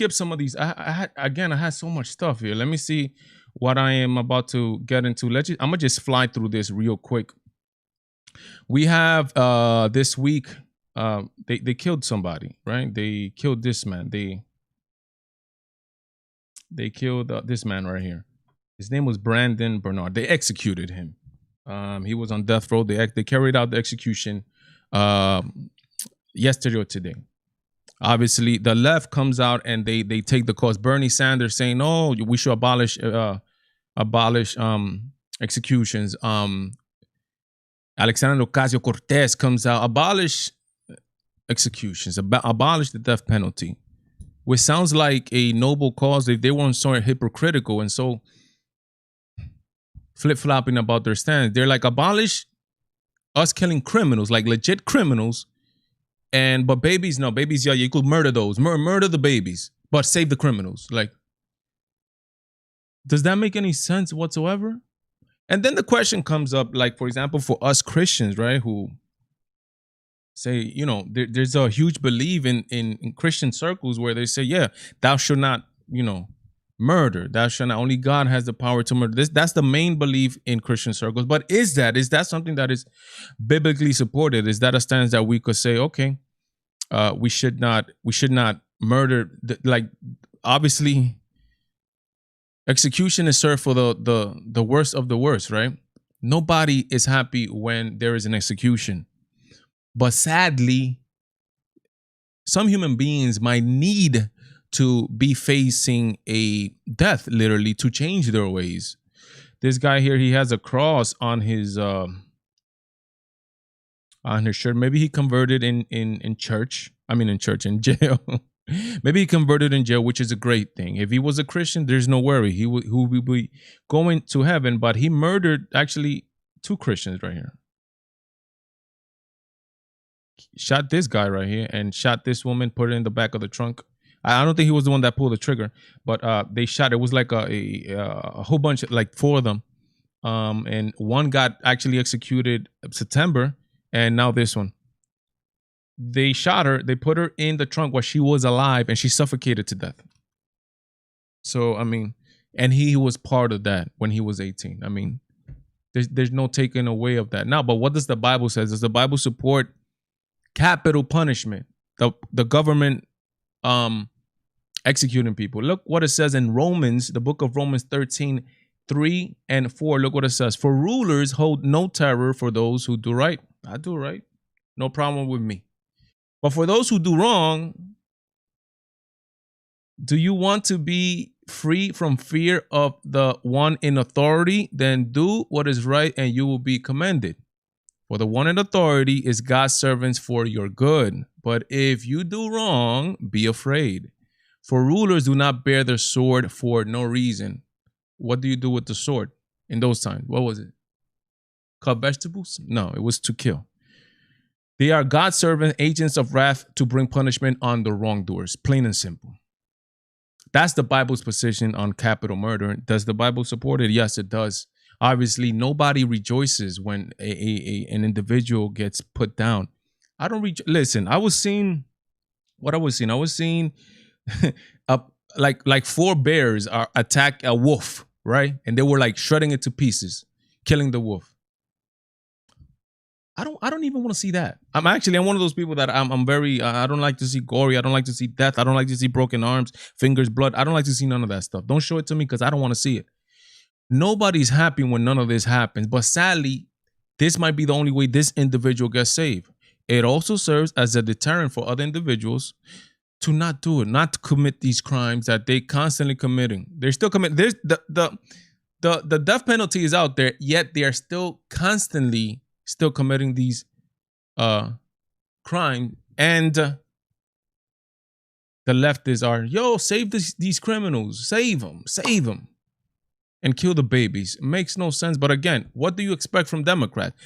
skip some of these. I had so much stuff here. Let me see what I am about to get into. I'm gonna just fly through this real quick. We have this week. They killed somebody, right? They killed this man. They killed this man right here. His name was Brandon Bernard. They executed him. He was on death row. They carried out the execution yesterday or today. Obviously, the left comes out and they take the cause. Bernie Sanders saying, "No, we should abolish executions." Alexandria Ocasio-Cortez comes out, abolish executions, abolish the death penalty, which sounds like a noble cause if they weren't so hypocritical and so flip-flopping about their stance. They're like, abolish us killing criminals, like legit criminals. But babies, no, babies, yeah, you could murder those. Murder the babies, but save the criminals. Like, does that make any sense whatsoever? And then the question comes up, like, for example, for us Christians, right, who say, there's a huge belief in Christian circles where they say, yeah, thou shalt not, murder. Thou shalt not. Only God has the power to murder. That's the main belief in Christian circles. But is that something that is biblically supported? Is that a stance that we could say, okay, we should not murder? Like, obviously, execution is served for the worst of the worst, right? Nobody is happy when there is an execution. But sadly, some human beings might need to be facing a death, literally, to change their ways. This guy here, he has a cross on his shirt. Maybe he converted in church. In jail. Maybe he converted in jail, which is a great thing. If he was a Christian, there's no worry. He will be going to heaven. But he murdered actually 2 Christians right here. Shot this guy right here and shot this woman, put her in the back of the trunk. I don't think he was the one that pulled the trigger, but they shot. It was like a whole bunch, like 4 of them. And one got actually executed September, and now this one. They shot her. They put her in the trunk while she was alive, and she suffocated to death. So, and he was part of that when he was 18. There's no taking away of that now. But what does the Bible say? Does the Bible support capital punishment? The government executing people. Look what it says in Romans, the book of Romans 13, 3 and 4. Look what it says. For rulers hold no terror for those who do right. I do right. No problem with me. But for those who do wrong, do you want to be free from fear of the one in authority? Then do what is right and you will be commended. For the one in authority is God's servants for your good. But if you do wrong, be afraid. For rulers do not bear their sword for no reason. What do you do with the sword in those times? What was it? Cut vegetables? No, it was to kill. They are God's servant, agents of wrath to bring punishment on the wrongdoers. Plain and simple. That's the Bible's position on capital murder. Does the Bible support it? Yes, it does. Obviously, nobody rejoices when an individual gets put down. I don't listen. I was seeing what I was seeing. I was seeing like 4 bears attack a wolf, right? And they were like shredding it to pieces, killing the wolf. I don't even want to see that. I'm one of those people that I'm very, I don't like to see gory. I don't like to see death. I don't like to see broken arms, fingers, blood. I don't like to see none of that stuff. Don't show it to me because I don't want to see it. Nobody's happy when none of this happens. But sadly, this might be the only way this individual gets saved. It also serves as a deterrent for other individuals to not do it, not to commit these crimes that they constantly committing. They're still committing. There's the death penalty is out there, yet they are still constantly committing these crimes. And the leftists are, save these criminals, save them, and kill the babies. It makes no sense. But again, what do you expect from Democrats?